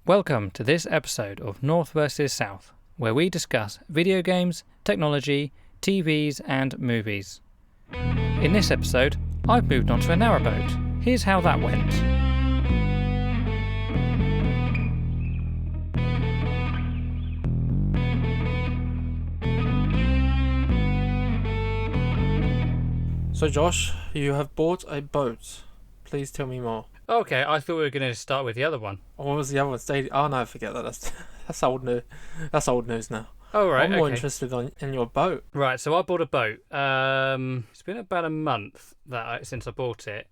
Welcome to this episode of North vs. South, where we discuss video games, technology, TVs and movies. In this episode, I've moved on to a narrowboat. Here's how that went. So Josh, you have bought a boat. Please tell me more. Okay, I thought we were going to start with the other one. What was the other one? Oh no, forget that. That's old news. That's old news now. Oh right, I'm more okay. interested in your boat. Right, so I bought a boat. It's been about a month since I bought it,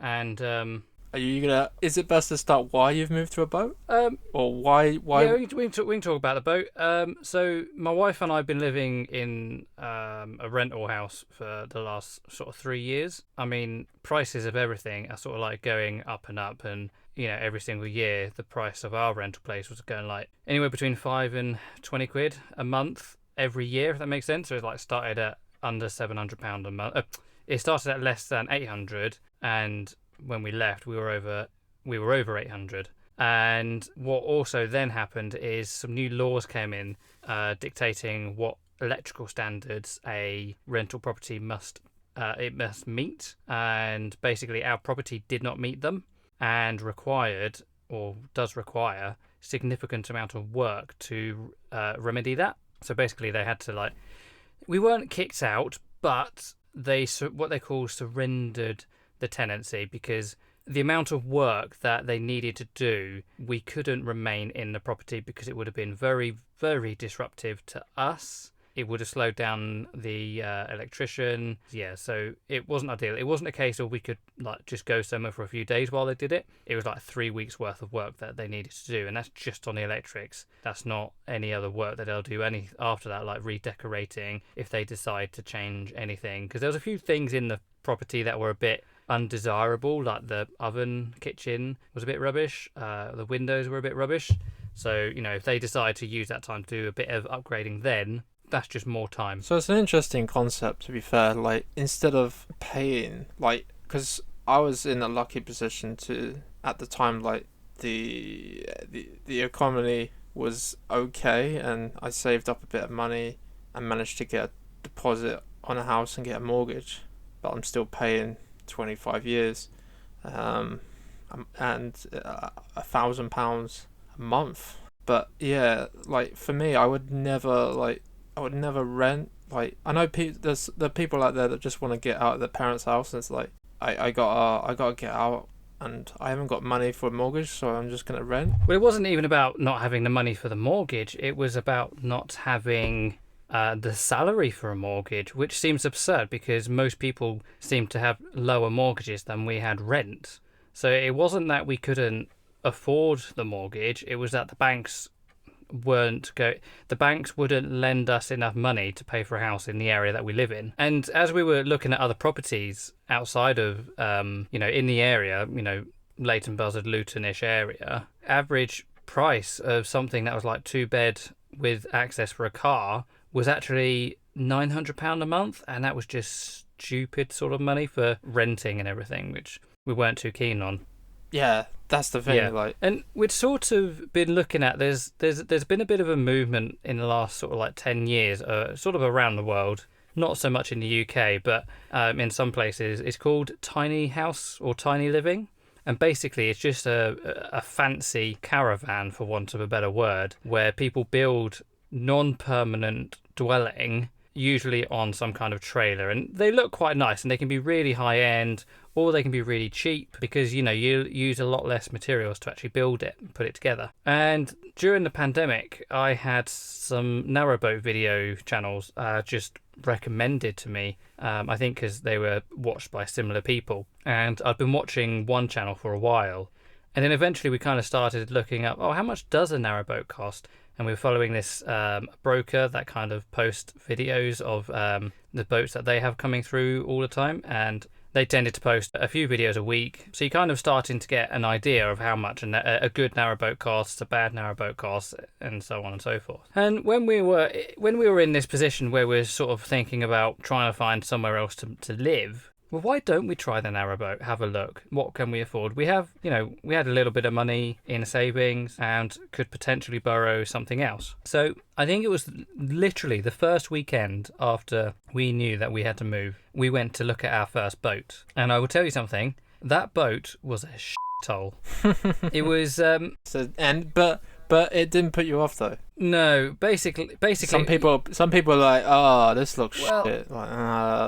and Are you gonna? Is it best to start why you've moved to a boat? Or why? Yeah, we can talk about the boat. So my wife and I have been living in a rental house for the last sort of 3 years. I mean, prices of everything are sort of like going up and up, and you know, every single year the price of our rental place was going like anywhere between £5 and £20 a month every year, if that makes sense. So it like started at under £700 a month. It started at less than 800, and when we left, we were over 800. And what also then happened is some new laws came in dictating what electrical standards a rental property must meet, and basically our property did not meet them and does require significant amount of work to remedy that. So basically they had to we weren't kicked out, but what they call surrendered the tenancy, because the amount of work that they needed to do, we couldn't remain in the property because it would have been very, very disruptive to us. It would have slowed down the electrician. Yeah, so it wasn't ideal. It wasn't a case of we could just go somewhere for a few days while they did it. It was 3 weeks worth of work that they needed to do, and that's just on the electrics. That's not any other work that they'll do any after that, like redecorating if they decide to change anything. Because there was a few things in the property that were a bit undesirable, like the oven kitchen was a bit rubbish, the windows were a bit rubbish. So, you know, if they decide to use that time to do a bit of upgrading, then that's just more time. So it's an interesting concept, to be fair. Instead of paying, because I was in a lucky position to, at the time, the economy was okay, and I saved up a bit of money and managed to get a deposit on a house and get a mortgage, but I'm still paying 25 years and £1,000 a month. But yeah, for me, I would never rent. I know there's the people out there that just want to get out of their parents' house, and it's I gotta get out, and I haven't got money for a mortgage, so I'm just gonna rent. Well, it wasn't even about not having the money for the mortgage, it was about not having the salary for a mortgage, which seems absurd because most people seem to have lower mortgages than we had rent. So it wasn't that we couldn't afford the mortgage, it was that the banks wouldn't lend us enough money to pay for a house in the area that we live in. And as we were looking at other properties outside of in the area, Leighton Buzzard, Luton-ish area, average price of something that was 2-bed with access for a car was actually £900 a month, and that was just stupid sort of money for renting and everything, which we weren't too keen on. Yeah, that's the thing. Yeah. And we'd sort of been looking at there's been a bit of a movement in the last sort of 10 years, sort of around the world. Not so much in the UK, but in some places it's called tiny house or tiny living. And basically it's just a fancy caravan, for want of a better word, where people build non-permanent dwelling, usually on some kind of trailer, and they look quite nice, and they can be really high end, or they can be really cheap because you use a lot less materials to actually build it and put it together. And during the pandemic, I had some narrowboat video channels just recommended to me, I think because they were watched by similar people, and I'd been watching one channel for a while, and then eventually we kind of started looking up, how much does a narrowboat cost? And we were following this broker that kind of post videos of the boats that they have coming through all the time, and they tended to post a few videos a week. So you're kind of starting to get an idea of how much a good narrowboat costs, a bad narrowboat costs, and so on and so forth. And when we were in this position where we're sort of thinking about trying to find somewhere else to live, well, why don't we try the narrowboat? Have a look. What can we afford? We have, we had a little bit of money in savings and could potentially borrow something else. So I think it was literally the first weekend after we knew that we had to move, we went to look at our first boat. And I will tell you something, that boat was a shithole. It was But it didn't put you off though. no, basically Some people are like, oh, this looks Well- shit.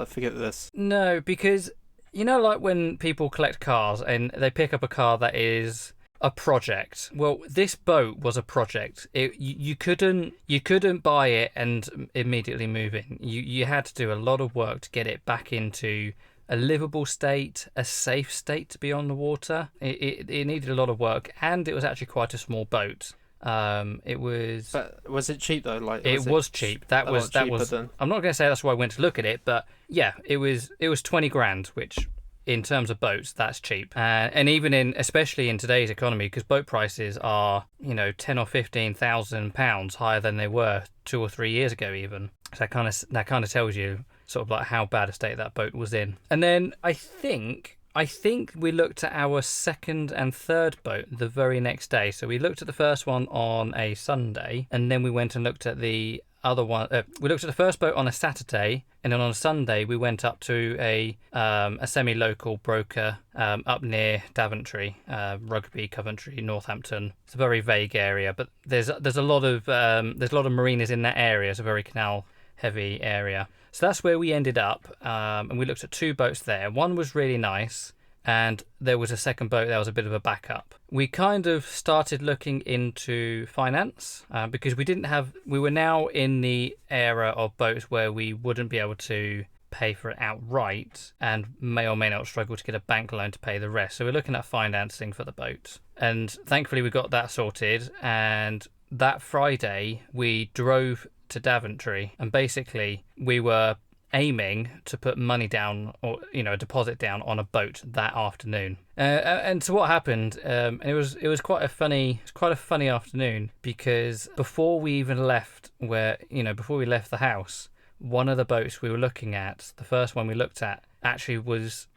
Forget this. no, because like when people collect cars and they pick up a car that is a project. Well, this boat was a project. You couldn't buy it and immediately move in. You had to do a lot of work to get it back into a livable state, a safe state to be on the water. It needed a lot of work, and it was actually quite a small boat. It was. But was it cheap though? Like It was cheap. That was. Than... I'm not going to say that's why I went to look at it, but yeah, it was 20 grand, which in terms of boats, that's cheap. And even especially in today's economy, because boat prices are 10 or 15,000 pounds higher than they were 2 or 3 years ago, even. So that kind of tells you sort of like how bad a state that boat was in. And then I think we looked at our second and third boat the very next day. So we looked at the first one on a Sunday, and then we went and looked at the other one. We looked at the first boat on a Saturday, and then on a Sunday we went up to a semi-local broker up near Daventry, Rugby, Coventry, Northampton. It's a very vague area, but there's a lot of marinas in that area. It's a very canal-heavy area. So that's where we ended up, and we looked at 2 boats there. One was really nice, and there was a second boat that was a bit of a backup. We kind of started looking into finance because we were now in the era of boats where we wouldn't be able to pay for it outright and may or may not struggle to get a bank loan to pay the rest. So we're looking at financing for the boat, and thankfully we got that sorted. And that Friday we drove to Daventry, and basically we were aiming to put money down, or a deposit down on a boat that afternoon. And so what happened? It was quite a funny afternoon, because before we even left before we left the house, one of the boats we were looking at, the first one we looked at, actually was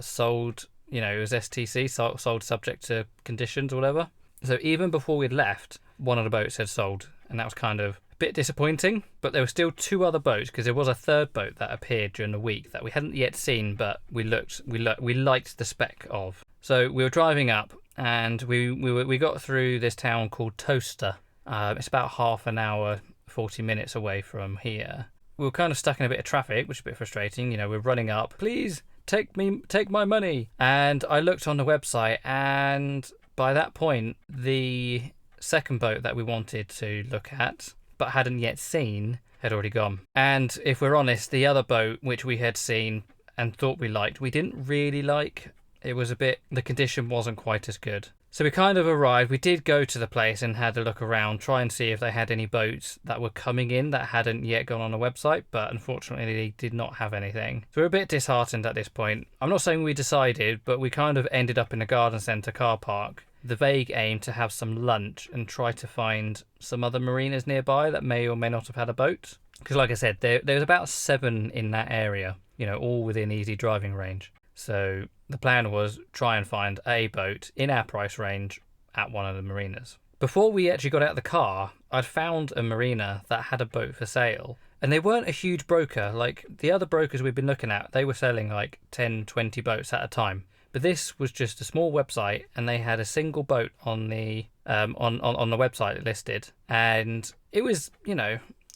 sold. It was STC, sold subject to conditions or whatever. So even before we'd left, one of the boats had sold, and that was kind of bit disappointing. But there were still 2 other boats, because there was a third boat that appeared during the week that we hadn't yet seen, but we liked the spec of. So we were driving up, and we got through this town called Towcester. It's about half an hour, 40 minutes away from here. We were kind of stuck in a bit of traffic, which is a bit frustrating. We're running up, please take my money. And I looked on the website, and by that point the second boat that we wanted to look at but hadn't yet seen had already gone. And if we're honest, the other boat which we had seen and thought we liked, we didn't really like. The condition wasn't quite as good. So we kind of arrived. We did go to the place and had a look around, try and see if they had any boats that were coming in that hadn't yet gone on the website, but unfortunately they did not have anything. So we're a bit disheartened at this point. I'm not saying we decided, but we kind of ended up in a garden centre car park. The vague aim to have some lunch and try to find some other marinas nearby that may or may not have had a boat. Because like I said, there was about 7 in that area, all within easy driving range. So the plan was try and find a boat in our price range at one of the marinas. Before we actually got out of the car, I'd found a marina that had a boat for sale. And they weren't a huge broker. Like the other brokers we've been looking at, they were selling like 10, 20 boats at a time. But this was just a small website, and they had a single boat on the on the website listed. And it was,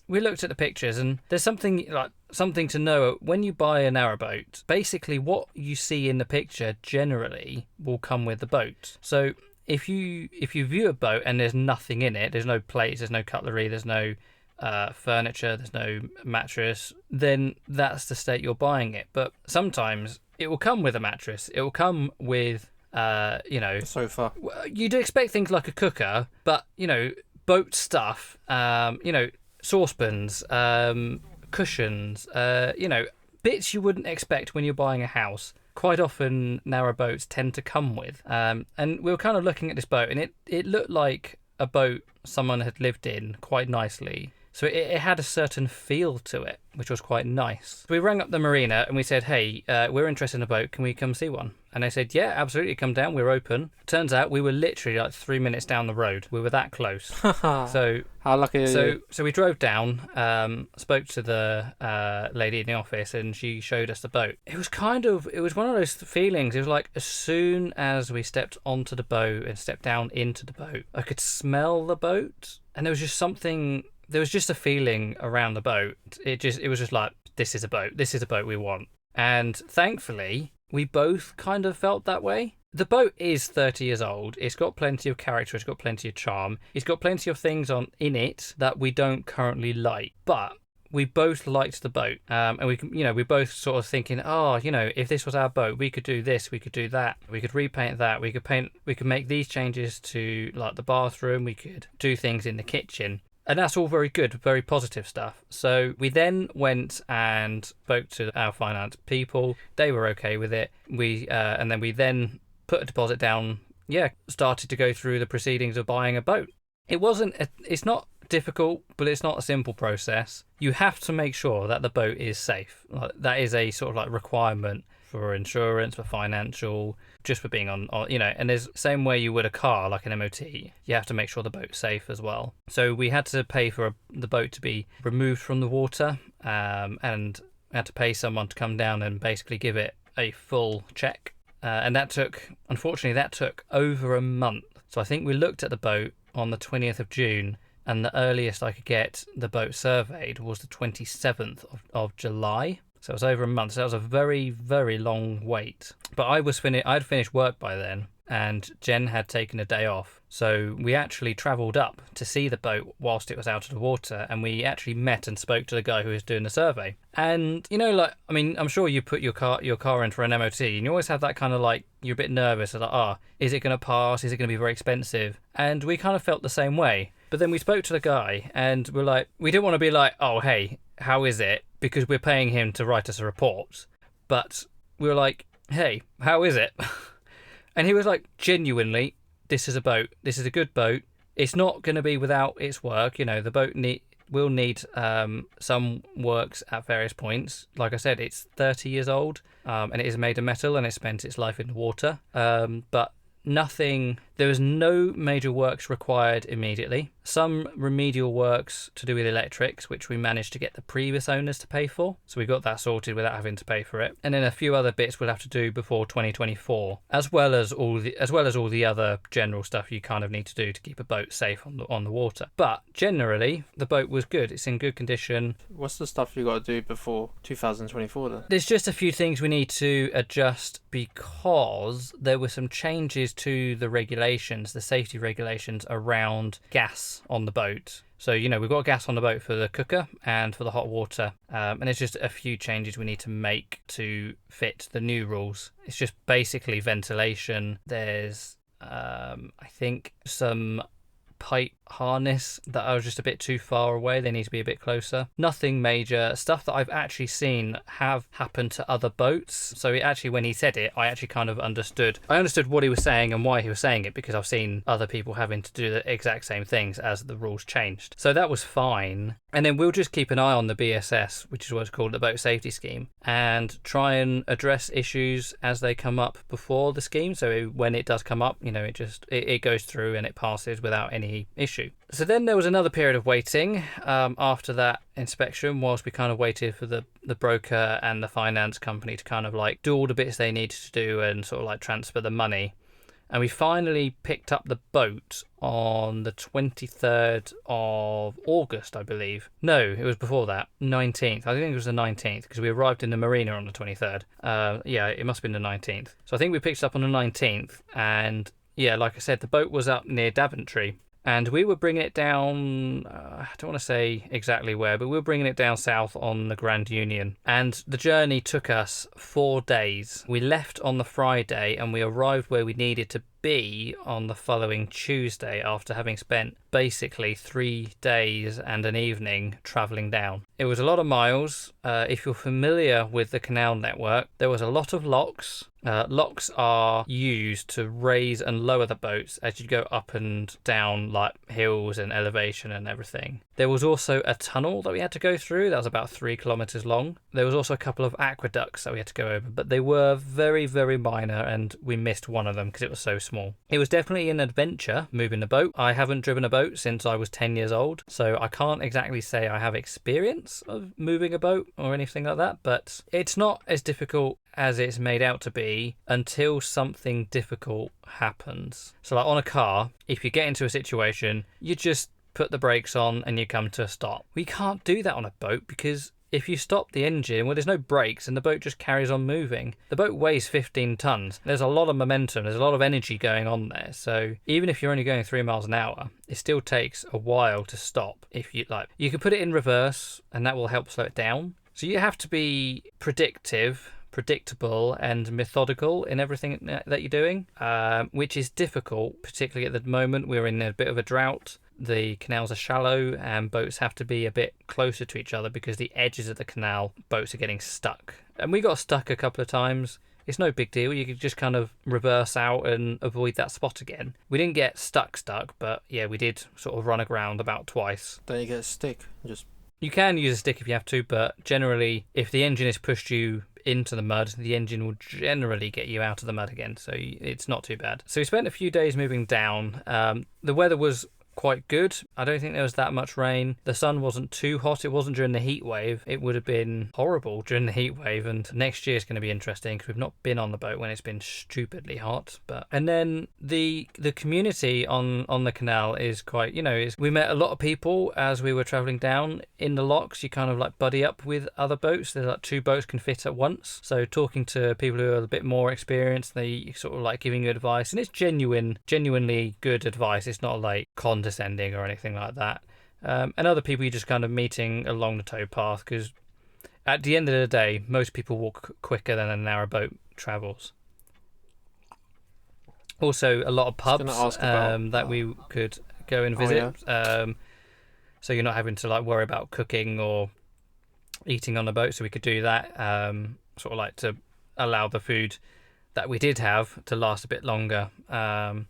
we looked at the pictures, and there's something to know when you buy a narrowboat. Basically, what you see in the picture generally will come with the boat. So if you view a boat and there's nothing in it, there's no plates, there's no cutlery, there's no furniture, there's no mattress, then that's the state you're buying it. But sometimes it will come with a mattress. It will come with a sofa. You'd expect things like a cooker, but boat stuff, saucepans, cushions, bits you wouldn't expect when you're buying a house. Quite often narrow boats tend to come with. And we were kind of looking at this boat, and it looked like a boat someone had lived in quite nicely. So it had a certain feel to it, which was quite nice. So we rang up the marina and we said, hey, we're interested in a boat. Can we come see one? And they said, yeah, absolutely, come down. We're open. Turns out we were literally like 3 minutes down the road. We were that close. So how lucky are you? So we drove down, spoke to the lady in the office, and she showed us the boat. It was one of those feelings. It was like as soon as we stepped onto the boat and stepped down into the boat, I could smell the boat, and there was just something. There was just a feeling around the boat. It was just like, this is a boat. This is a boat we want. And thankfully, we both kind of felt that way. The boat is 30 years old. It's got plenty of character. It's got plenty of charm. It's got plenty of things in it that we don't currently like. But we both liked the boat, and we both sort of thinking, if this was our boat, we could do this, we could do that, we could repaint that, we could make these changes to like the bathroom, we could do things in the kitchen. And that's all very good, very positive stuff. So we then went and spoke to our finance people. They were okay with it. And then we put a deposit down. Yeah, started to go through the proceedings of buying a boat. It's not difficult, but it's not a simple process. You have to make sure that the boat is safe. That is a sort of like requirement for insurance, for financial, just for being on, and there's the same way you would a car, like an MOT, you have to make sure the boat's safe as well. So we had to pay for the boat to be removed from the water, and had to pay someone to come down and basically give it a full check. And unfortunately, that took over a month. So I think we looked at the boat on the 20th of June, and the earliest I could get the boat surveyed was the 27th of July. So it was over a month. So that was a very, very long wait. But I'd finished work by then, and Jen had taken a day off. So we actually travelled up to see the boat whilst it was out of the water, and we actually met and spoke to the guy who was doing the survey. And I'm sure you put your car in for an MOT, and you always have that kind of like, you're a bit nervous, like, is it going to pass? Is it going to be very expensive? And we kind of felt the same way. But then we spoke to the guy, and we're like, we didn't want to be like, oh hey, how is it? Because we're paying him to write us a report. But we were like, hey, how is it? And he was like, genuinely, this is a boat. This is a good boat. It's not going to be without its work. The boat will need some works at various points. Like I said, it's 30 years old, and it is made of metal, and it spent its life in the water. But there was no major works required immediately. Some remedial works to do with electrics, which we managed to get the previous owners to pay for. So we got that sorted without having to pay for it. And then a few other bits we'll have to do before 2024, as well as all the other general stuff you kind of need to do to keep a boat safe on the water. But generally, the boat was good. It's in good condition. What's the stuff you got to do before 2024 then? There's just a few things we need to adjust because there were some changes to the regulations, the safety regulations around gas on the boat. So, we've got gas on the boat for the cooker and for the hot water. And it's just a few changes we need to make to fit the new rules. It's just basically ventilation. There's, I think, some pipe harness that I was just a bit too far away. They need to be a bit closer. Nothing major. Stuff that I've actually seen have happened to other boats. So when he said it, I actually kind of understood. I understood what he was saying and why he was saying it, because I've seen other people having to do the exact same things as the rules changed. So that was fine. And then we'll just keep an eye on the BSS, which is what's called the Boat Safety Scheme, and try and address issues as they come up before the scheme. So when it does come up, it goes through and it passes without any issue. So then there was another period of waiting after that inspection, whilst we kind of waited for the broker and the finance company to kind of like do all the bits they needed to do and sort of like transfer the money. And we finally picked up the boat on the 23rd of August, I believe. No, it was before that, 19th. I think it was the 19th, because we arrived in the marina on the 23rd. Yeah, it must have been the 19th. So I think we picked it up on the 19th. And yeah, like I said, the boat was up near Daventry. And we were bringing it down, I don't want to say exactly where, but we were bringing it down south on the Grand Union. And the journey took us 4 days. We left on the Friday and we arrived where we needed to be on the following Tuesday, after having spent basically 3 days and an evening travelling down. It was a lot of miles. If you're familiar with the canal network, there was a lot of locks. Locks are used to raise and lower the boats as you go up and down like hills and elevation and everything. There was also a tunnel that we had to go through that was about 3 kilometers long. There was also a couple of aqueducts that we had to go over, but they were very, very minor and we missed one of them because it was so small. It was definitely an adventure moving the boat. I haven't driven a boat since I was 10 years old, so I can't exactly say I have experience of moving a boat or anything like that, but it's not as difficult as it's made out to be until something difficult happens. So like on a car, if you get into a situation, you just put the brakes on and you come to a stop. We can't do that on a boat because if you stop the engine, well, there's no brakes and the boat just carries on moving. The boat weighs 15 tons. There's a lot of momentum. There's a lot of energy going on there. So even if you're only going 3 miles an hour, it still takes a while to stop. If you like, you can put it in reverse and that will help slow it down. So you have to be predictable and methodical in everything that you're doing, which is difficult, particularly at the moment. We're in a bit of a drought. The canals are shallow and boats have to be a bit closer to each other because the edges of the canal, boats are getting stuck. And we got stuck a couple of times. It's no big deal. You could just kind of reverse out and avoid that spot again. We didn't get stuck, but yeah, we did sort of run aground about twice. Then you get a stick. You can use a stick if you have to, but generally, if the engine has pushed you into the mud, the engine will generally get you out of the mud again, so it's not too bad. So we spent a few days moving down. The weather was quite good. I don't think there was that much rain. The sun wasn't too hot. It wasn't during the heat wave. It would have been horrible during the heat wave, and next year is going to be interesting because we've not been on the boat when it's been stupidly hot. And then the community on the canal is quite, we met a lot of people as we were traveling down. In the locks, you kind of like buddy up with other boats. There's like 2 boats can fit at once, so talking to people who are a bit more experienced, they sort of like giving you advice, and it's genuinely good advice. It's not like condescending or anything like that. And other people you're just kind of meeting along the towpath, because at the end of the day, most people walk quicker than a narrow boat travels. Also, a lot of pubs that we could go and visit. So you're not having to like worry about cooking or eating on the boat. So we could do that, sort of like to allow the food that we did have to last a bit longer. So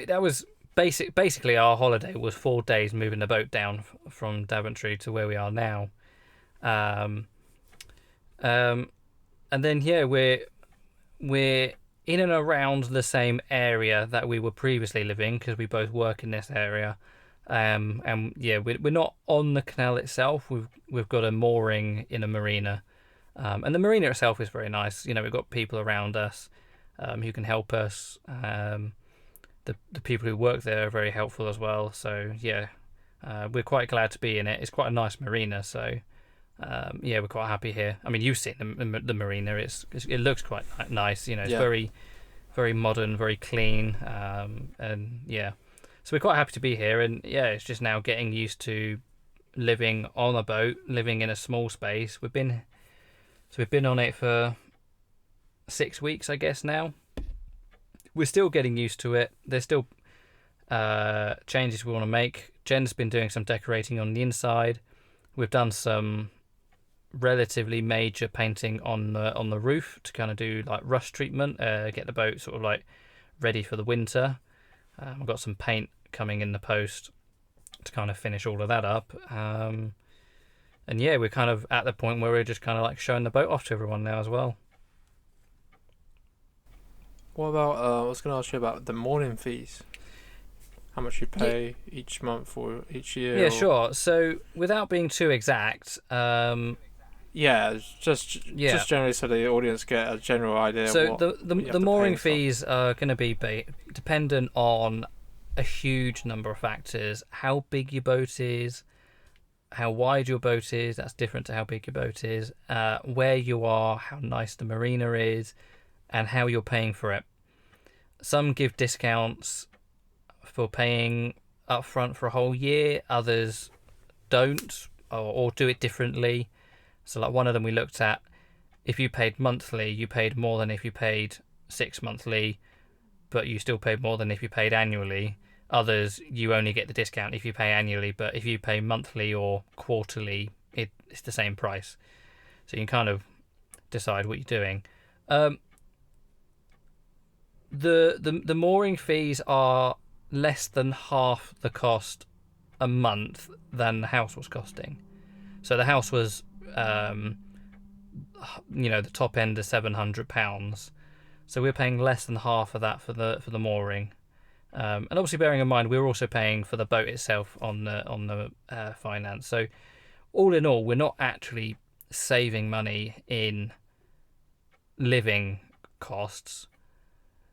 that was basically our holiday was 4 days moving the boat down from Daventry to where we are now. And then we're in and around the same area that we were previously living because we both work in this area. And yeah, we're not on the canal itself. We've got a mooring in a marina, and the marina itself is very nice. We've got people around us who can help us. The people who work there are very helpful as well. So yeah, we're quite glad to be in it. It's quite a nice marina. So yeah, we're quite happy here. I mean, you've seen the marina. It looks quite nice. It's very, very modern, very clean, and yeah. So we're quite happy to be here, and yeah, it's just now getting used to living on a boat, living in a small space. We've been on it for 6 weeks, I guess now. We're still getting used to it. There's still changes we want to make. Jen's been doing some decorating on the inside. We've done some relatively major painting on the roof to kind of do like rust treatment, get the boat sort of like ready for the winter. I've got some paint coming in the post to kind of finish all of that up. And yeah, we're kind of at the point where we're just kind of like showing the boat off to everyone now as well. What about, I was going to ask you about the mooring fees. How much you pay each month or each year? Yeah, sure. So without being too exact, just generally so the audience get a general idea. So the mooring fees are going to be dependent on a huge number of factors. How big your boat is, how wide your boat is, that's different to how big your boat is, where you are, how nice the marina is, and how you're paying for it. Some give discounts for paying upfront for a whole year, others don't, or do it differently. So like one of them we looked at, if you paid monthly, you paid more than if you paid 6 monthly, but you still paid more than if you paid annually. Others, you only get the discount if you pay annually, but if you pay monthly or quarterly, it's the same price. So you can kind of decide what you're doing. Um, the mooring fees are less than half the cost a month than the house was costing. So the house was, the top end is £700. So we're paying less than half of that for the mooring. And obviously, bearing in mind, we're also paying for the boat itself on the finance. So all in all, we're not actually saving money in living costs.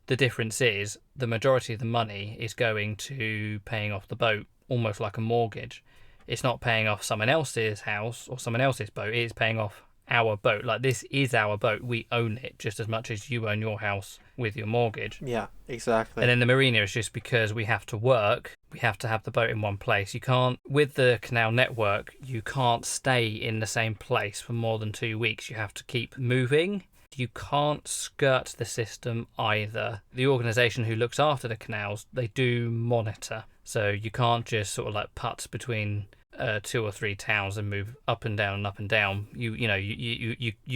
The difference is the majority of the money is going to paying off the boat, almost like a mortgage. It's not paying off someone else's house or someone else's boat. It is paying off our boat. Like, this is our boat. We own it just as much as you own your house with your mortgage. Yeah, exactly. And then the marina is just because we have to work. We have to have the boat in one place. You can't, with the canal network, you can't stay in the same place for more than 2 weeks. You have to keep moving. You can't skirt the system either. The organisation who looks after the canals, they do monitor. So you can't just sort of like putt between 2 or 3 towns and move up and down and up and down. You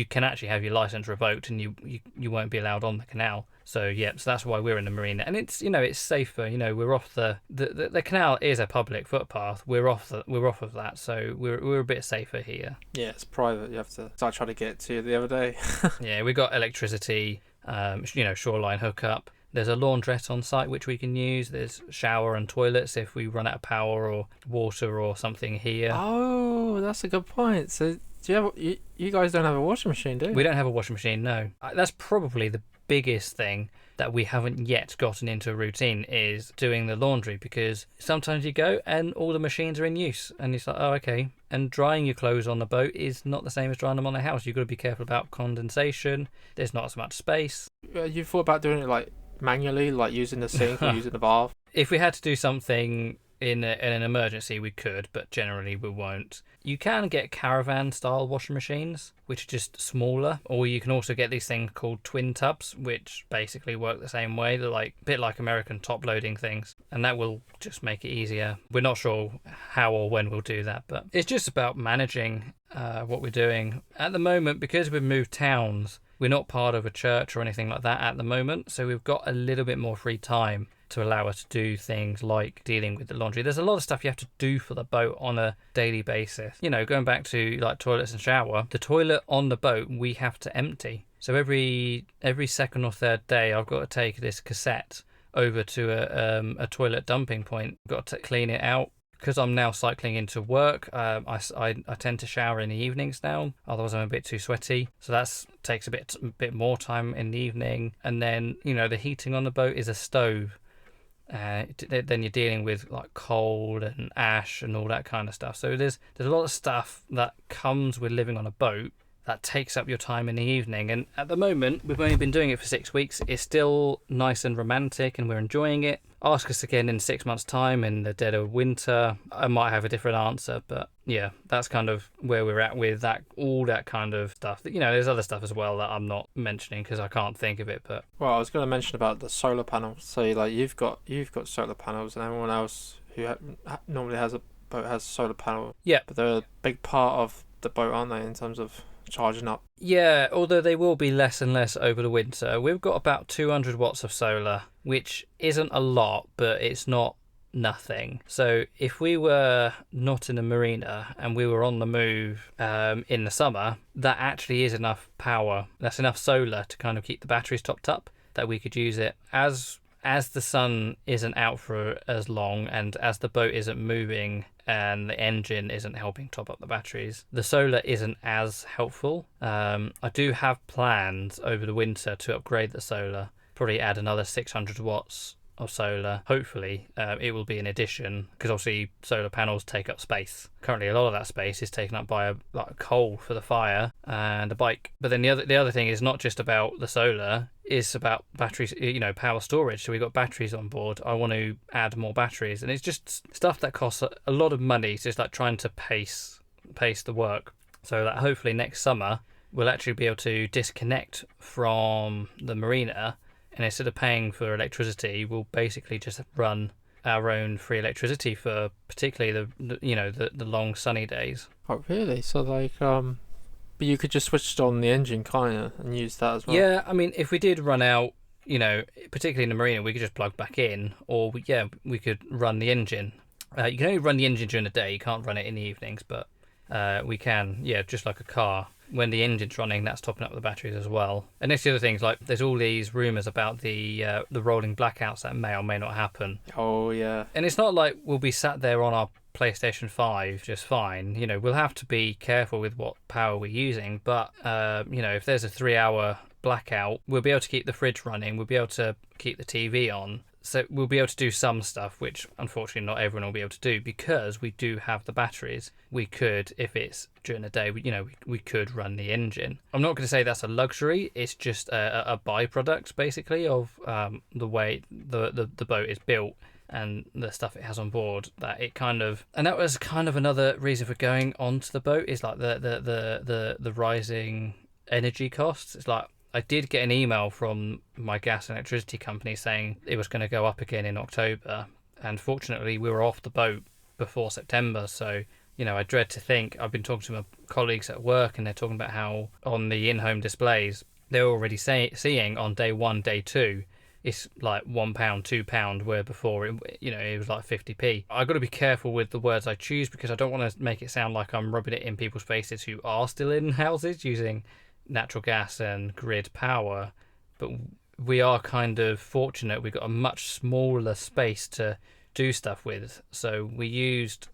can actually have your license revoked and you won't be allowed on the canal. So so that's why we're in the marina, and it's safer. We're off the canal is a public footpath. We're off of that, so we're a bit safer here. Yeah, it's private. You have to. So I tried to get to the other day. Yeah, we got electricity. Shoreline hookup. There's a laundrette on site which we can use. There's shower and toilets if we run out of power or water or something here. Oh, that's a good point. So do you guys don't have a washing machine, do you? We don't have a washing machine, no. That's probably the biggest thing that we haven't yet gotten into a routine is doing the laundry, because sometimes you go and all the machines are in use and it's like, oh, okay. And drying your clothes on the boat is not the same as drying them on the house. You've got to be careful about condensation. There's not as much space. You thought about doing it like manually, like using the sink or using the bath? If we had to do something in an emergency, we could, but generally we won't. You can get caravan style washing machines, which are just smaller, or you can also get these things called twin tubs, which basically work the same way. They're like a bit like American top loading things, and that will just make it easier. We're not sure how or when we'll do that, but it's just about managing what we're doing at the moment. Because we've moved towns, we're not part of a church or anything like that at the moment, so we've got a little bit more free time to allow us to do things like dealing with the laundry. There's a lot of stuff you have to do for the boat on a daily basis. Going back to like toilets and shower, the toilet on the boat we have to empty. So every second or third day, I've got to take this cassette over to a toilet dumping point. I've got to clean it out. Because I'm now cycling into work, I tend to shower in the evenings now. Otherwise, I'm a bit too sweaty. So that takes a bit more time in the evening. And then, the heating on the boat is a stove. Then you're dealing with like cold and ash and all that kind of stuff. So there's a lot of stuff that comes with living on a boat that takes up your time in the evening. And at the moment, we've only been doing it for 6 weeks. It's still nice and romantic and we're enjoying it. Ask us again in 6 months' time in the dead of winter, I might have a different answer. But yeah, that's kind of where we're at with that, all that kind of stuff. There's other stuff as well that I'm not mentioning because I can't think of it. But well, I was going to mention about the solar panels. So like you've got solar panels, and everyone else who normally has a boat has a solar panel. Yeah, but they're a big part of the boat, aren't they, in terms of charging up? Yeah, although they will be less and less over the winter. We've got about 200 watts of solar, which isn't a lot, but it's not nothing. So if we were not in a marina and we were on the move in the summer, that actually is enough power. That's enough solar to kind of keep the batteries topped up, that we could use it as the sun isn't out for as long and as the boat isn't moving and the engine isn't helping top up the batteries, the solar isn't as helpful. I do have plans over the winter to upgrade the solar, probably add another 600 watts of solar. Hopefully it will be an addition, because obviously solar panels take up space. Currently a lot of that space is taken up by a coal for the fire and a bike. But then the other thing is not just about the solar, it's about batteries, power storage. So we've got batteries on board. I want to add more batteries, and it's just stuff that costs a lot of money. It's just like trying to pace the work, so that hopefully next summer we'll actually be able to disconnect from the marina, and instead of paying for electricity, we'll basically just run our own free electricity for particularly the long sunny days. Oh, really? So like, but you could just switch on the engine, kind of, and use that as well. Yeah, I mean, if we did run out, particularly in the marina, we could just plug back in, or we could run the engine. You can only run the engine during the day. You can't run it in the evenings, but we can, just like a car. When the engine's running, that's topping up the batteries as well. And there's the other things, like there's all these rumours about the rolling blackouts that may or may not happen. Oh yeah. And it's not like we'll be sat there on our PlayStation 5 just fine. We'll have to be careful with what power we're using. But, if there's a 3-hour blackout, we'll be able to keep the fridge running. We'll be able to keep the TV on. So we'll be able to do some stuff, which unfortunately not everyone will be able to do because we do have the batteries. We could, if it's during the day, we could run the engine. I'm not going to say that's a luxury. It's just a byproduct, basically, of the way the boat is built and the stuff it has on board. And that was kind of another reason for going onto the boat is like the rising energy costs. It's like, I did get an email from my gas and electricity company saying it was going to go up again in October. And fortunately, we were off the boat before September. So, I dread to think. I've been talking to my colleagues at work and they're talking about how on the in-home displays, they're already seeing on day 1, day 2, it's like £1, £2, where before it was like 50p. I've got to be careful with the words I choose because I don't want to make it sound like I'm rubbing it in people's faces who are still in houses using natural gas and grid power, but we are kind of fortunate. We've got a much smaller space to do stuff with, so we used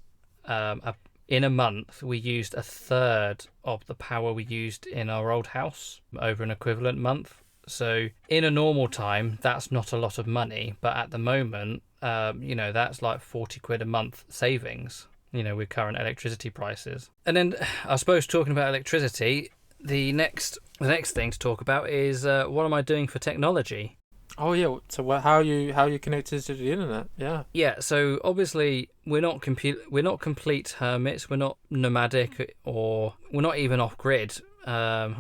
in a month we used a third of the power we used in our old house over an equivalent month. So in a normal time that's not a lot of money, but at the moment that's like 40 quid a month savings, with current electricity prices. And then I suppose talking about electricity, the next thing to talk about is what am I doing for technology? Oh yeah. So how are you connected to the internet? Yeah. Yeah. So obviously we're not complete hermits. We're not nomadic, or we're not even off grid.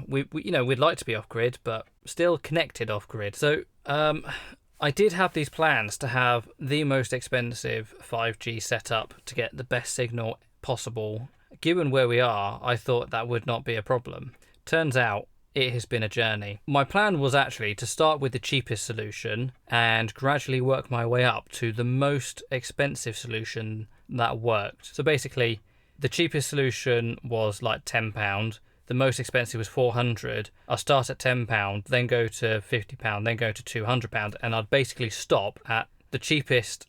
We'd like to be off grid, but still connected off grid. So I did have these plans to have the most expensive 5G setup to get the best signal possible. Given where we are, I thought that would not be a problem. Turns out it has been a journey. My plan was actually to start with the cheapest solution and gradually work my way up to the most expensive solution that worked. So basically, the cheapest solution was like £10. The most expensive was £400. I'll start at £10, then go to £50, then go to £200, and I'd basically stop at the cheapest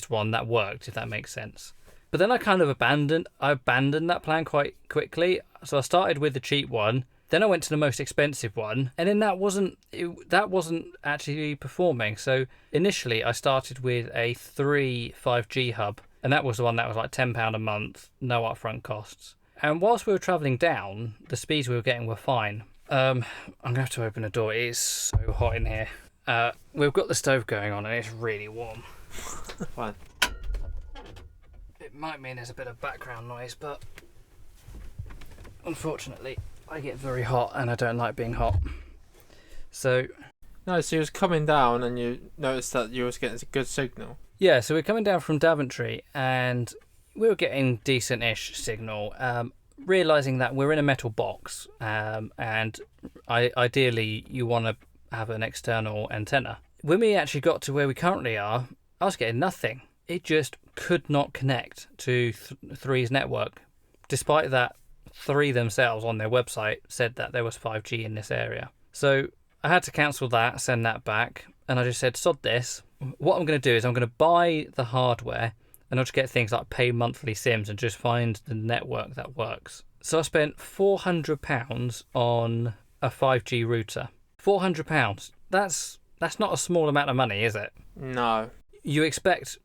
one that worked, if that makes sense. But then I kind of abandoned that plan quite quickly. So I started with the cheap one, then I went to the most expensive one, and then that wasn't actually performing. So initially I started with a 3 5G hub, and that was the one that was like £10 a month, no upfront costs. And whilst we were travelling down, the speeds we were getting were fine. I'm going to have to open a door. It is so hot in here. We've got the stove going on and it's really warm. Fine. It might mean there's a bit of background noise, but unfortunately I get very hot and I don't like being hot. So you was coming down and you noticed that you was getting a good signal. Yeah, so we're coming down from Daventry and we were getting decent-ish signal, realising that we're in a metal box, and ideally you want to have an external antenna. When we actually got to where we currently are, I was getting nothing. It just could not connect to 3's network, despite that 3 themselves on their website said that there was 5G in this area. So I had to cancel that, send that back, and I just said, sod this. What I'm going to do is I'm going to buy the hardware, and I'll just get things like pay monthly SIMs and just find the network that works. So I spent £400 on a 5G router. £400. That's not a small amount of money, is it? No. You expect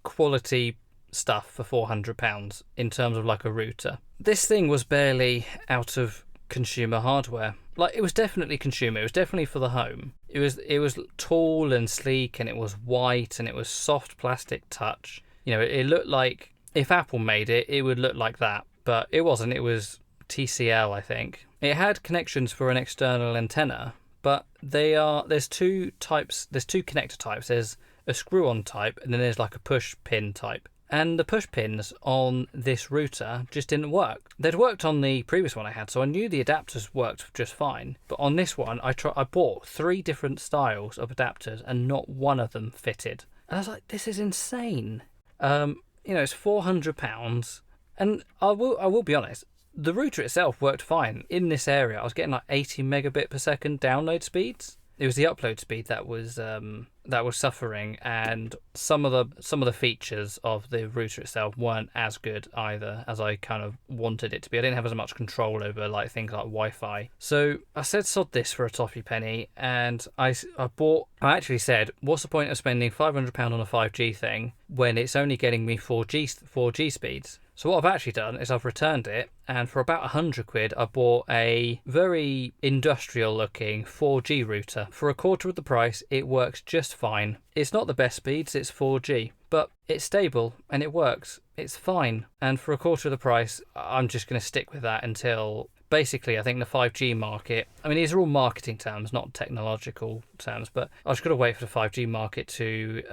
quality stuff for £400 in terms of like a router. This thing was barely out of consumer hardware. Like, it was definitely consumer. It was definitely for the home. It was tall and sleek, and it was white, and it was soft plastic touch. It looked like if Apple made it, it would look like that. But it wasn't. It was TCL, I think. It had connections for an external antenna, but there's two connector types. There's a screw-on type, and then there's like a push pin type. And the push pins on this router just didn't work. They'd worked on the previous one I had, so I knew the adapters worked just fine. But on this one, I bought 3 different styles of adapters, and not one of them fitted. And I was like, this is insane. It's £400, and I will be honest. The router itself worked fine in this area. I was getting like 80 megabit per second download speeds. It was the upload speed that was suffering, and some of the features of the router itself weren't as good either as I kind of wanted it to be. I didn't have as much control over like things like Wi-Fi. So I said sod this for a toffee penny, and I actually said, what's the point of spending £500 on a 5G thing when it's only getting me 4G speeds? So what I've actually done is I've returned it, and for about £100 I bought a very industrial looking 4G router. For a quarter of the price, it works just fine. It's not the best speeds, it's 4G, but it's stable and it works. It's fine. And for a quarter of the price, I'm just going to stick with that until... Basically, I think the 5G market, I mean, these are all marketing terms, not technological terms, but I've just got to wait for the 5G market to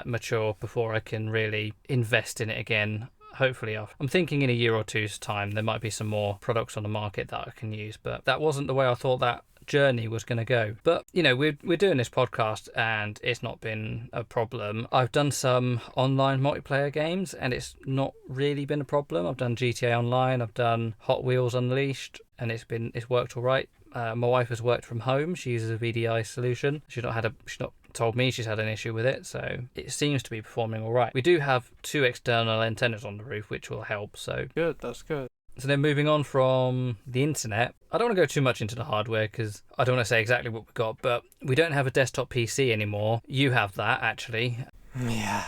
mature before I can really invest in it again. Hopefully, I'm thinking in a year or two's time, there might be some more products on the market that I can use, but that wasn't the way I thought that journey was going to go. But we're doing this podcast and it's not been a problem. I've done some online multiplayer games and it's not really been a problem. I've done GTA Online, I've done Hot Wheels Unleashed, and it's worked all right. My wife has worked from home. She uses a VDI solution. She's not told me she's had an issue with it, so it seems to be performing all right. We do have 2 external antennas on the roof, which will help. So good, that's good. So then moving on from the internet, I don't want to go too much into the hardware because I don't want to say exactly what we've got, but we don't have a desktop PC anymore. You have that, actually. Yeah,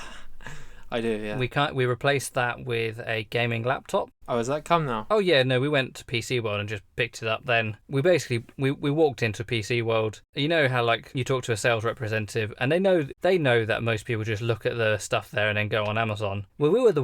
I do, yeah. We replaced that with a gaming laptop. Oh, has that come now? Oh yeah, no, we went to PC World and just picked it up then. We basically we walked into PC World. You know how like you talk to a sales representative and they know that most people just look at the stuff there and then go on Amazon. Well, we were the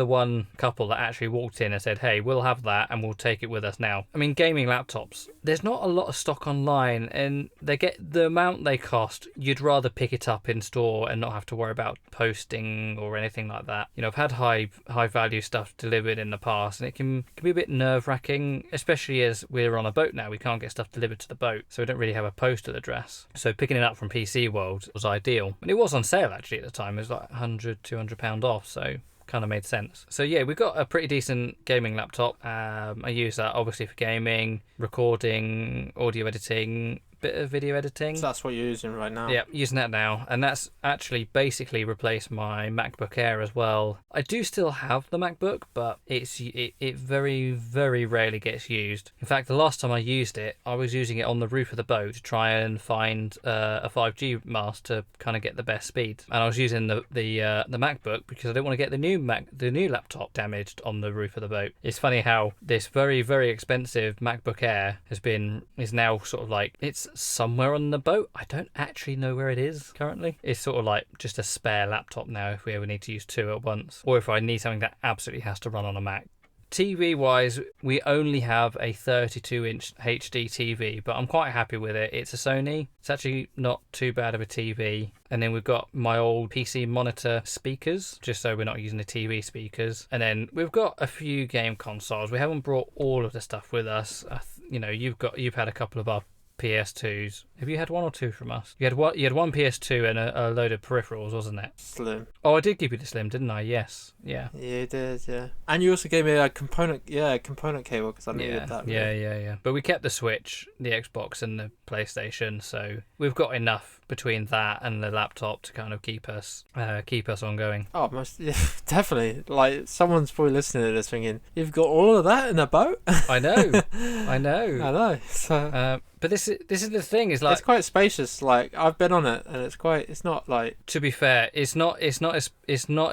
one couple that actually walked in and said, "Hey, we'll have that and we'll take it with us now." I mean, gaming laptops, there's not a lot of stock online, and they get the amount they cost. You'd rather pick it up in store and not have to worry about posting or anything like that. I've had high value stuff delivered in the past, and it can be a bit nerve-wracking, especially as we're on a boat now. We can't get stuff delivered to the boat, so we don't really have a postal address. So picking it up from PC World was ideal, and it was on sale actually at the time. It was like £100-200 off, so kind of made sense. So yeah, we've got a pretty decent gaming laptop. I use that obviously for gaming, recording, audio editing, bit of video editing. So that's what you're using right now? Yeah, using that now, and that's actually basically replaced my MacBook Air as well. I do still have the MacBook, but it very, very rarely gets used. In fact, the last time I used it, I was using it on the roof of the boat to try and find a 5G mast to kind of get the best speed. And I was using the MacBook because I didn't want to get the new laptop damaged on the roof of the boat. It's funny how this very, very expensive MacBook Air is now sort of like, it's somewhere on the boat. I don't actually know where it is currently. It's sort of like just a spare laptop now if we ever need to use 2 at once, or if I need something that absolutely has to run on a Mac. TV wise, we only have a 32-inch HD TV, but I'm quite happy with it. It's a Sony. It's actually not too bad of a TV. And then we've got my old PC monitor speakers, just so we're not using the TV speakers. And then we've got a few game consoles. We haven't brought all of the stuff with us. You've had a couple of our PS2s. Have you had 1 or 2 from us? You had one PS2 and a load of peripherals, wasn't it? Slim. Oh, I did give you the Slim, didn't I? Yes. Yeah. Yeah, you did, yeah. And you also gave me a component cable because I needed that. Really. Yeah. But we kept the Switch, the Xbox and the PlayStation, so we've got enough between that and the laptop to kind of keep us ongoing. Oh, definitely. Like, someone's probably listening to this thinking, you've got all of that in a boat? I know. So... but this is the thing. Is like it's quite spacious. Like, I've been on it, and it's not like. To be fair, it's not as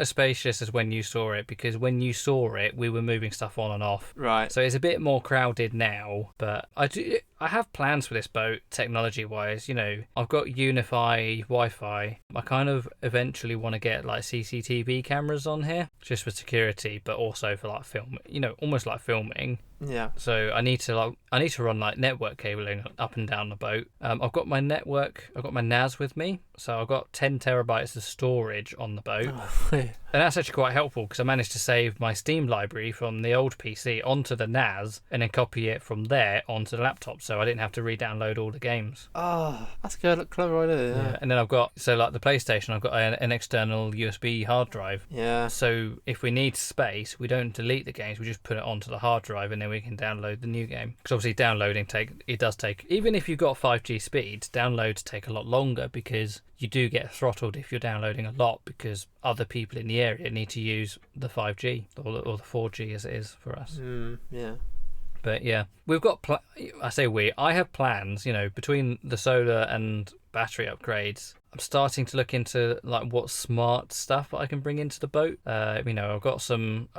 spacious as when you saw it, because when you saw it, we were moving stuff on and off. Right. So it's a bit more crowded now. But I have plans for this boat, technology-wise. I've got Unify Wi-Fi. I kind of eventually want to get like CCTV cameras on here, just for security, but also for like film. Almost like filming. Yeah. So I need to run like network cabling up and down the boat. I've got my NAS with me, So I've got 10 terabytes of storage on the boat. Oh, yeah. And that's actually quite helpful because I managed to save my Steam library from the old PC onto the NAS and then copy it from there onto the laptop, so I didn't have to re-download all the games. Oh, that's a good, clever idea. Yeah. And then I've got, so like the PlayStation, I've got an external USB hard drive. Yeah. So if we need space, we don't delete the games, we just put it onto the hard drive and then we can download the new game. Because obviously downloading does take, even if you've got 5G speeds, downloads take a lot longer because you do get throttled if you're downloading a lot because other people in the area need to use the 5G or the 4G as it is for us. Yeah. But yeah, we've got, I have plans, between the solar and battery upgrades. I'm starting to look into like what smart stuff I can bring into the boat. I've got some,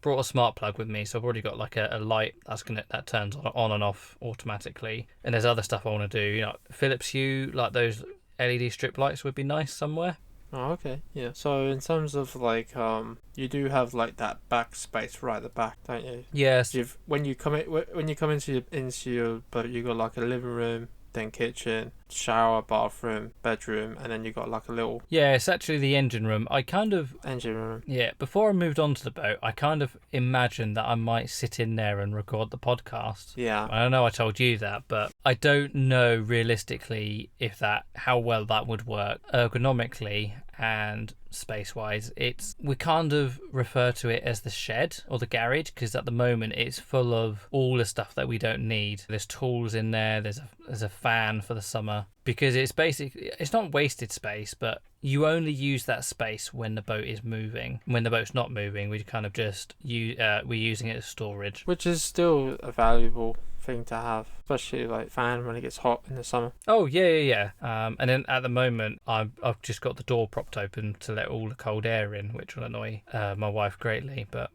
brought a smart plug with me, so I've already got like a light that turns on and off automatically. And there's other stuff I want to do. Philips Hue, like those LED strip lights would be nice somewhere. Oh, okay. Yeah. So in terms of like, you do have like that back space right at the back, don't you? Yes. When you come into your boat, you got like a living room, then kitchen, shower, bathroom, bedroom, and then you got like a little it's actually the engine room. engine room. Yeah, before I moved on to the boat, I kind of imagined that I might sit in there and record the podcast. Yeah. I know I told you that, but I don't know realistically how well that would work ergonomically and space-wise. We kind of refer to it as the shed or the garage because at the moment it's full of all the stuff that we don't need. There's tools in there. There's a fan for the summer because it's not wasted space, but you only use that space when the boat is moving. When the boat's not moving, we kind of just we're using it as storage, which is still a valuable thing to have, especially like fan when it gets hot in the summer. Oh yeah. And then at the moment I've just got the door propped open to let all the cold air in, which will annoy my wife greatly. But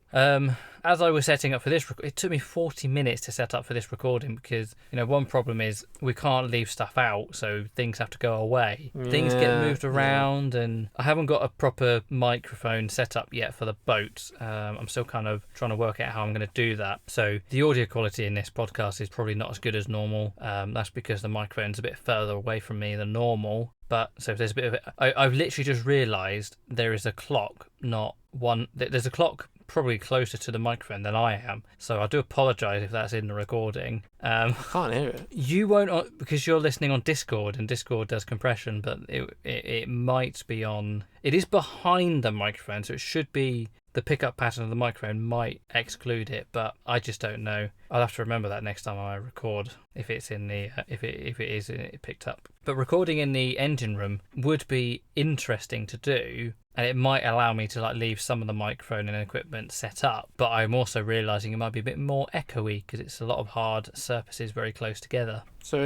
as I was setting up for this, it took me 40 minutes to set up for this recording because one problem is we can't leave stuff out, so things have to go away. Things get moved around, and I haven't got a proper microphone set up yet for the boat. I'm still kind of trying to work out how I'm going to do that. So the audio quality in this podcast is probably not as good as normal. That's because the microphone's a bit further away from me than normal. But so there's a bit of it. I've literally just realised there is a clock, there's a clock probably closer to the microphone than I am. So I do apologise if that's in the recording. I can't hear it. You won't because you're listening on Discord and Discord does compression, but it might be on. It is behind the microphone, so it should be. The pickup pattern of the microphone might exclude it, but I just don't know. I'll have to remember that next time I record if it's in the if it is picked up. But recording in the engine room would be interesting to do, and it might allow me to like leave some of the microphone and equipment set up. But I'm also realising it might be a bit more echoey because it's a lot of hard surfaces very close together. So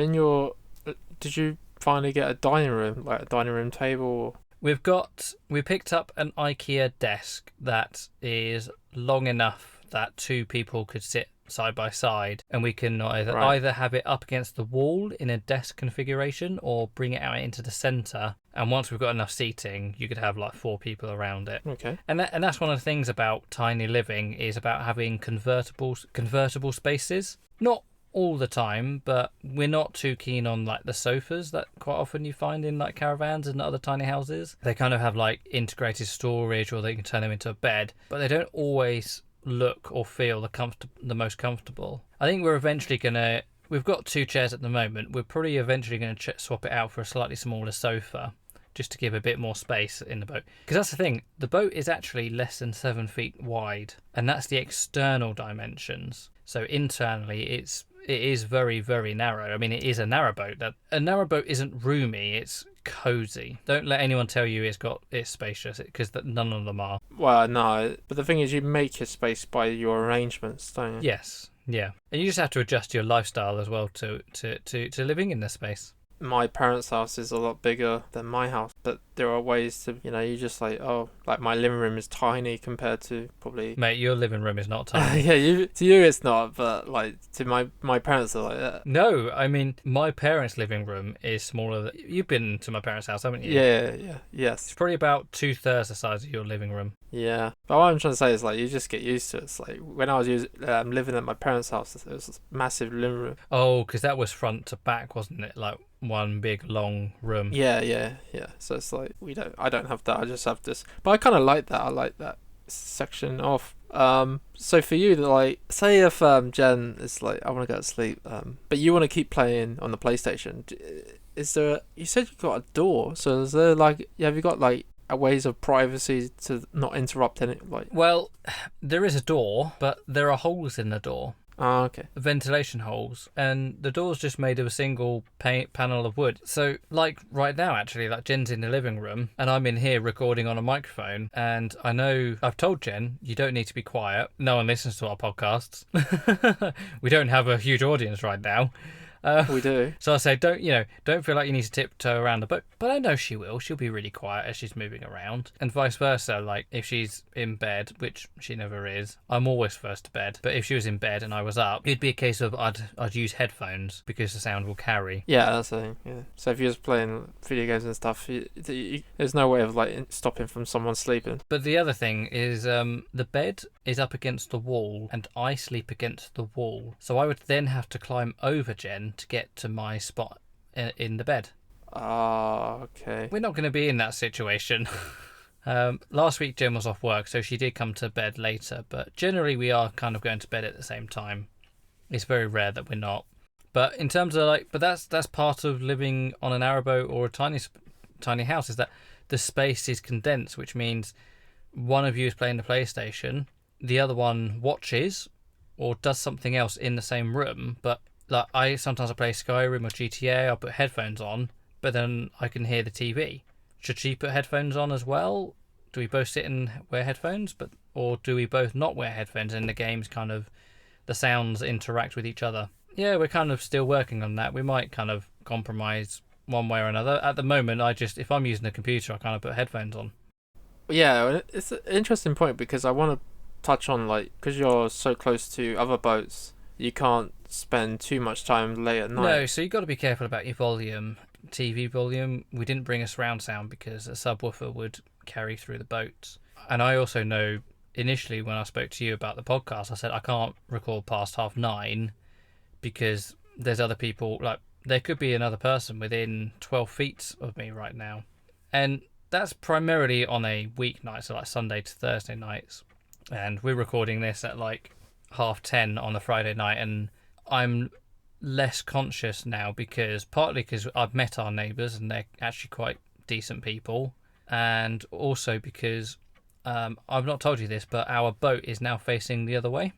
did you finally get a dining room, like a dining room table? We picked up an IKEA desk that is long enough that two people could sit side by side, and we can either have it up against the wall in a desk configuration or bring it out into the centre. And once we've got enough seating, you could have like 4 people around it. Okay. And that's one of the things about tiny living is about having convertible spaces. Not all the time, but we're not too keen on like the sofas that quite often you find in like caravans and other tiny houses. They kind of have like integrated storage, or they can turn them into a bed, but they don't always look or feel the most comfortable. I think we've got 2 chairs at the moment. We're probably eventually going to swap it out for a slightly smaller sofa just to give a bit more space in the boat. Because that's the thing, the boat is actually less than 7 feet wide, and that's the external dimensions. So internally it is very, very narrow. I mean, it is a narrow boat. A narrow boat isn't roomy, it's cozy. Don't let anyone tell you it's spacious, because none of them are. Well, no, but the thing is, you make your space by your arrangements, don't you? Yes, yeah. And you just have to adjust your lifestyle as well to living in this space. My parents' house is a lot bigger than my house, but there are ways to, you just like my living room is tiny compared to probably... Mate, your living room is not tiny. Yeah, to you it's not, but like to my parents are like that. No, I mean, my parents' living room is smaller. You've been to my parents' house, haven't you? Yeah, yes. It's probably about 2/3 the size of your living room. Yeah, but what I'm trying to say is like you just get used to it. It's like when I was living at my parents' house, it was a massive living room. Oh, because that was front to back, wasn't it? Like one big long room. Yeah. So it's like I don't have that. I just have this. But I kind of like that. I like that section off. So for you, like, say if Jen is like, I want to go to sleep, but you want to keep playing on the PlayStation. Is there? You said you got a door. So is there like, have you got like a ways of privacy to not interrupt any like? Well, there is a door, but there are holes in the door. Oh, okay. Ventilation holes, and the door's just made of a single panel of wood. So, like right now, actually, like Jen's in the living room, and I'm in here recording on a microphone. And I know I've told Jen you don't need to be quiet. No one listens to our podcasts. We don't have a huge audience right now. We do. So I say, don't feel like you need to tiptoe around the boat. But I know she will. She'll be really quiet as she's moving around. And vice versa, like if she's in bed, which she never is, I'm always first to bed. But if she was in bed and I was up, it'd be a case of I'd use headphones because the sound will carry. Yeah, that's the thing. Yeah. So if you're just playing video games and stuff, there's no way of like stopping from someone sleeping. But the other thing is, the bed is up against the wall, and I sleep against the wall. So I would then have to climb over Jen to get to my spot in the bed. Ah, okay. We're not going to be in that situation. Last week Jen was off work, so she did come to bed later, but generally we are kind of going to bed at the same time. It's very rare that we're not. But in terms of like, but that's part of living on a narrowboat or a tiny house, is that the space is condensed, which means one of you is playing the PlayStation, the other one watches or does something else in the same room. But like sometimes I play Skyrim or GTA, I'll put headphones on, but then I can hear the TV. Should she put headphones on as well? Do we both sit and wear headphones, or do we both not wear headphones and the games kind of, the sounds interact with each other? Yeah, we're kind of still working on that. We might kind of compromise one way or another. At the moment, if I'm using the computer, I kind of put headphones on. Yeah, it's an interesting point because I want to touch on, like, because you're so close to other boats, you can't spend too much time late at night. No, so you've got to be careful about your volume, TV volume. We didn't bring a surround sound because a subwoofer would carry through the boat. And I also know, initially when I spoke to you about the podcast, I said I can't record past 9:30 because there's other people, like there could be another person within 12 feet of me right now. And that's primarily on a weeknight, so like Sunday to Thursday nights. And we're recording this at like 10:30 on a Friday night, and I'm less conscious now partly because I've met our neighbours and they're actually quite decent people, and also because I've not told you this, but our boat is now facing the other way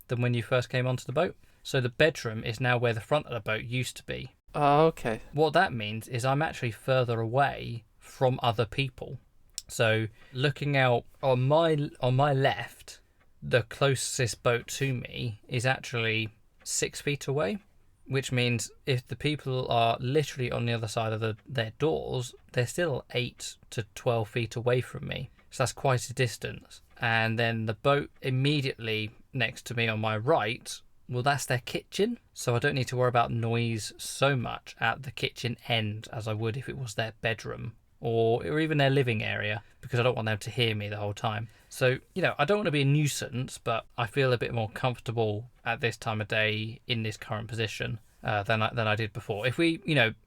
than when you first came onto the boat. So the bedroom is now where the front of the boat used to be. Oh, okay. What that means is I'm actually further away from other people. So looking out on my left, the closest boat to me is actually 6 feet away, which means if the people are literally on the other side of their doors, they're still 8 to 12 feet away from me. So that's quite a distance. And then the boat immediately next to me on my right, well, that's their kitchen. So I don't need to worry about noise so much at the kitchen end as I would if it was their bedroom or even their living area, because I don't want them to hear me the whole time. So, I don't want to be a nuisance, but I feel a bit more comfortable at this time of day in this current position than I did before. If we,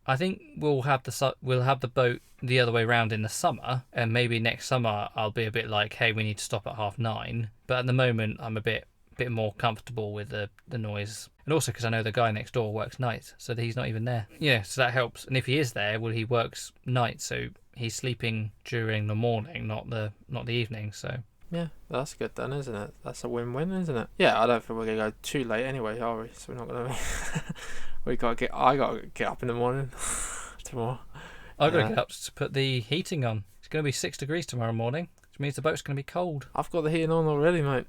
I think we'll have the boat the other way around in the summer, and maybe next summer I'll be a bit like, hey, we need to stop at 9:30. But at the moment, I'm a bit more comfortable with the noise, and also because I know the guy next door works nights, so he's not even there. Yeah, so that helps. And if he is there, well, he works nights, so he's sleeping during the morning, not the evening. So yeah, that's good then, isn't it? That's a win-win, isn't it? Yeah, I don't think we're gonna go too late anyway, are we? So we're not gonna. I gotta get up in the morning tomorrow. I've got to get up to put the heating on. It's going to be 6 degrees tomorrow morning, which means the boat's going to be cold. I've got the heating on already, mate.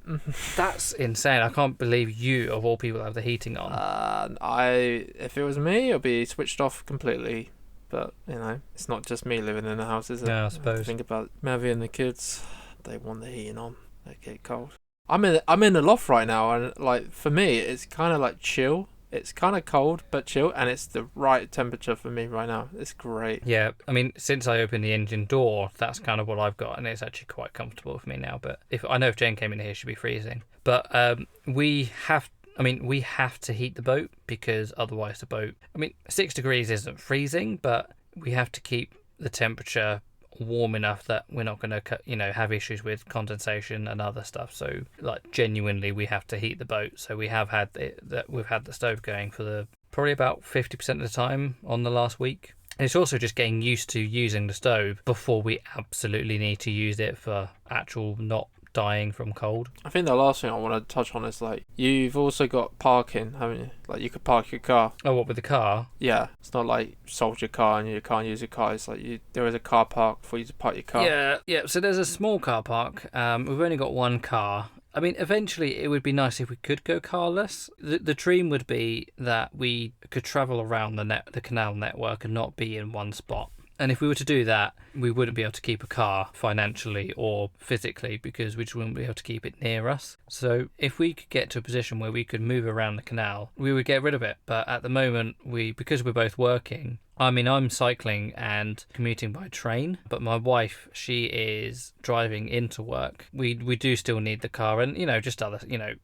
That's insane. I can't believe you, of all people, have the heating on. If it was me, it'd be switched off completely. But, it's not just me living in the house, is it? Yeah, I suppose. Think about Mavi and the kids. They want the heating on. They get cold. I'm in the loft right now, and like for me, it's kind of like chill. It's kind of cold but chill, and it's the right temperature for me right now. It's great. Yeah, I mean, since I opened the engine door, that's kind of what I've got, and it's actually quite comfortable for me now. But if Jane came in here, she'd be freezing. But we have I mean, we have to heat the boat because otherwise the boat, I mean, 6 degrees isn't freezing, but we have to keep the temperature warm enough that we're not going to have issues with condensation and other stuff. So like genuinely we have to heat the boat. So we've had the stove going for the probably about 50% of the time on the last week. And it's also just getting used to using the stove before we absolutely need to use it for actual not dying from cold. I think the last thing I want to touch on is like you've also got parking, haven't you? Like you could park your car. Oh, what with the car? Yeah, it's not like you sold your car and you can't use your car. It's like there is a car park for you to park your car. Yeah. So there's a small car park. We've only got one car. I mean, eventually it would be nice if we could go carless. The dream would be that we could travel around the canal network and not be in one spot. And if we were to do that, we wouldn't be able to keep a car financially or physically because we just wouldn't be able to keep it near us. So if we could get to a position where we could move around the canal, we would get rid of it. But at the moment, because we're both working, I mean, I'm cycling and commuting by train, but my wife, she is driving into work. We do still need the car and, just other,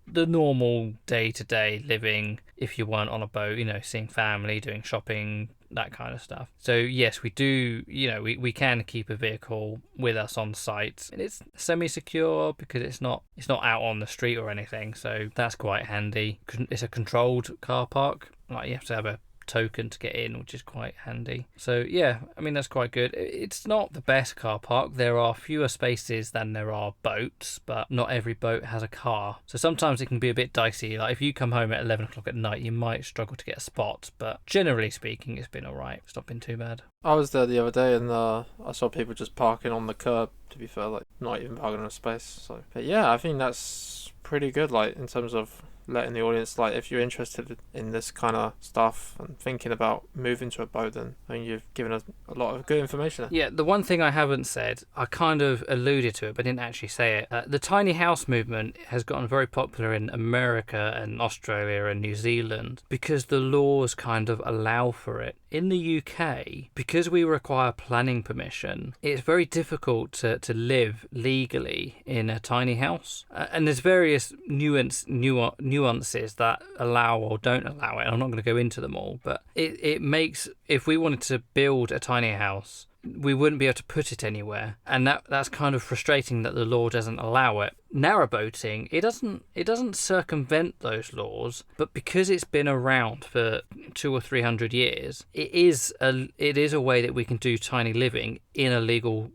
the normal day-to-day living if you weren't on a boat, seeing family, doing shopping, that kind of stuff. So yes, we do, we can keep a vehicle with us on site. And it's semi-secure because it's not out on the street or anything. So that's quite handy. It's a controlled car park. Like you have to have a token to get in, which is quite handy. So yeah, I mean, that's quite good. It's not the best car park. There are fewer spaces than there are boats, but not every boat has a car. So sometimes it can be a bit dicey. Like if you come home at 11 o'clock at night, you might struggle to get a spot, but generally speaking, it's been all right. It's not been too bad. I was there the other day and I saw people just parking on the curb, to be fair, like not even parking on a space. So, but yeah, I think that's pretty good, like in terms of letting the audience, like if you're interested in this kind of stuff and thinking about moving to a boat, then I think you've given us a lot of good information there. Yeah, the one thing I haven't said, I kind of alluded to it but didn't actually say it. The tiny house movement has gotten very popular in America and Australia and New Zealand because the laws kind of allow for it. In the UK, because we require planning permission, it's very difficult to live legally in a tiny house. And there's various nuances that allow or don't allow it. I'm not going to go into them all, but it makes, if we wanted to build a tiny house, we wouldn't be able to put it anywhere, and that's kind of frustrating that the law doesn't allow it. Narrowboating, it doesn't circumvent those laws, but because it's been around for 200 or 300 years, it is a way that we can do tiny living in a legal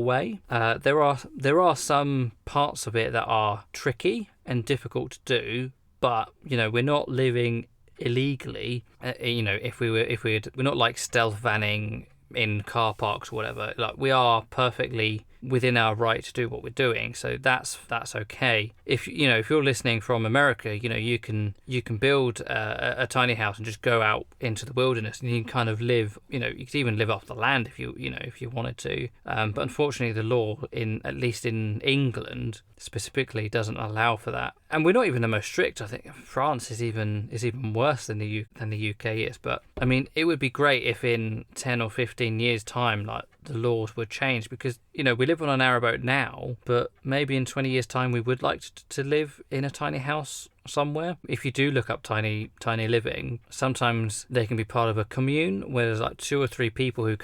way. There are some parts of it that are tricky and difficult to do, but we're not living illegally. We're not like stealth vanning in car parks or whatever. Like we are perfectly within our right to do what we're doing, so that's okay. If you're listening from America, you can build a tiny house and just go out into the wilderness, and you can kind of live. You could even live off the land if you wanted to. But unfortunately, the law at least in England specifically doesn't allow for that, and we're not even the most strict. I think France is even worse than the UK is. But I mean, it would be great if in 10 or 15 years' time, like the laws would change, because we live on a narrowboat now, but maybe in 20 years' time we would like to live in a tiny house somewhere. If you do look up tiny living, sometimes they can be part of a commune where there's like 2 or 3 people who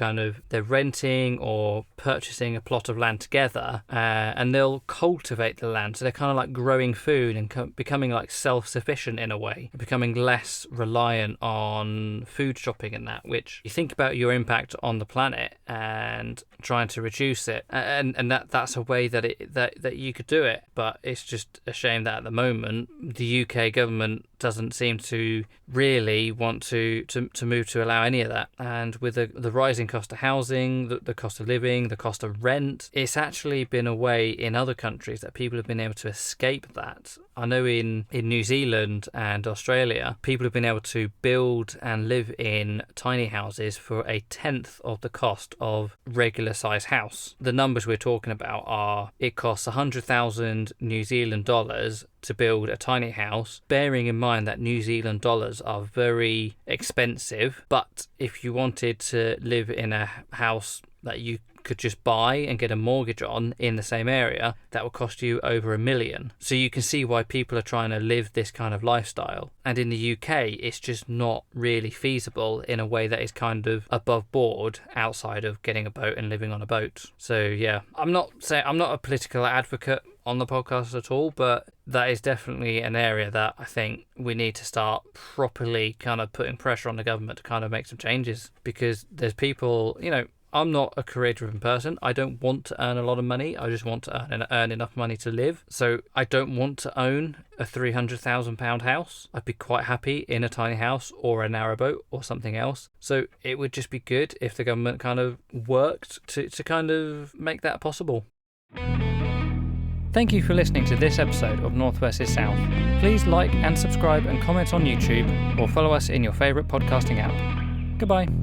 they're renting or purchasing a plot of land together, and they'll cultivate the land. So they're kind of like growing food and becoming like self-sufficient in a way, becoming less reliant on food shopping and that, which you think about your impact on the planet and trying to reduce it, and that's a way that you could do it. But it's just a shame that at the moment the UK government doesn't seem to really want to move to allow any of that. And with the rising cost of housing, the cost of living, the cost of rent, it's actually been a way in other countries that people have been able to escape that. I know in New Zealand and Australia, people have been able to build and live in tiny houses for a tenth of the cost of regular size house. The numbers we're talking about are, it costs 100,000 New Zealand dollars to build a tiny house, bearing in mind that New Zealand dollars are very expensive. But if you wanted to live in a house that you could just buy and get a mortgage on in the same area that will cost you over $1 million. So you can see why people are trying to live this kind of lifestyle. And in the UK, it's just not really feasible in a way that is kind of above board outside of getting a boat and living on a boat. So yeah, I'm not a political advocate on the podcast at all, but that is definitely an area that I think we need to start properly kind of putting pressure on the government to kind of make some changes, because there's people, I'm not a career-driven person. I don't want to earn a lot of money. I just want to earn enough money to live. So I don't want to own a £300,000 house. I'd be quite happy in a tiny house or a narrowboat or something else. So it would just be good if the government kind of worked to kind of make that possible. Thank you for listening to this episode of North vs South. Please like and subscribe and comment on YouTube, or follow us in your favourite podcasting app. Goodbye.